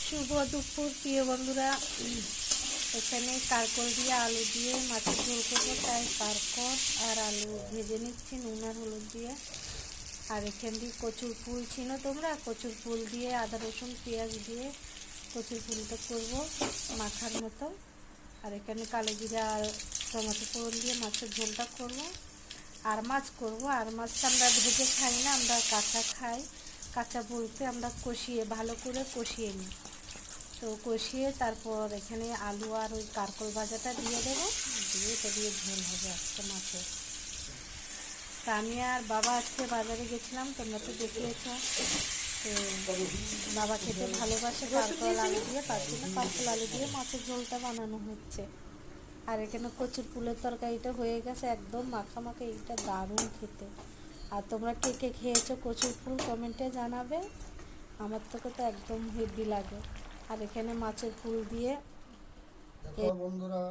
শুভ দুপুর প্রিয় বন্ধুরা। এখানে কারকল দিয়ে আলু দিয়ে মাছের ঝোল করবো, তাই কারকল আর আলু ভেজে নিচ্ছি নুন আর হলুদ দিয়ে। আর এখান দিয়ে কচুর ফুল ছিল, তোমরা কচুর ফুল দিয়ে আদা রসুন পেঁয়াজ দিয়ে কচুর ফুলটা করবো মাখার মতো। আর এখানে কালো জিরা আর টমেটো ফোড়ন দিয়ে মাছের ঝোলটা করবো। আর মাছ করবো, আর মাছটা আমরা ভেজে খাই না, আমরা কাঁচা খাই। কাঁচা বলতে আমরা কষিয়ে, ভালো করে কষিয়ে নিই। তো কষিয়ে তারপর এখানে আলু আর ওই কারকল ভাজাটা দিয়ে দেবো, দিয়ে এটা দিয়ে ঝোল হবে আজকে মাছের। তা আমি আর বাবা আজকে বাজারে গেছিলাম, তোমরা তো দেখিয়েছ। তো বাবা খেতে ভালোবাসে কারকল আলু দিয়ে, তার জন্য কারকল আলু দিয়ে মাছের ঝোলটা বানানো হচ্ছে। আর এখানে কচুর ফুলের তরকারিটা হয়ে গেছে, একদম মাখা মাখা, এইটা দারুণ খেতে। আর তোমরা কে কে খেয়েছো কচুর ফুল কমেন্টে জানাবে। আমার থেকে তো একদম হেভি লাগে। আর এখানে মাছের ফুল দিয়ে বন্ধুরা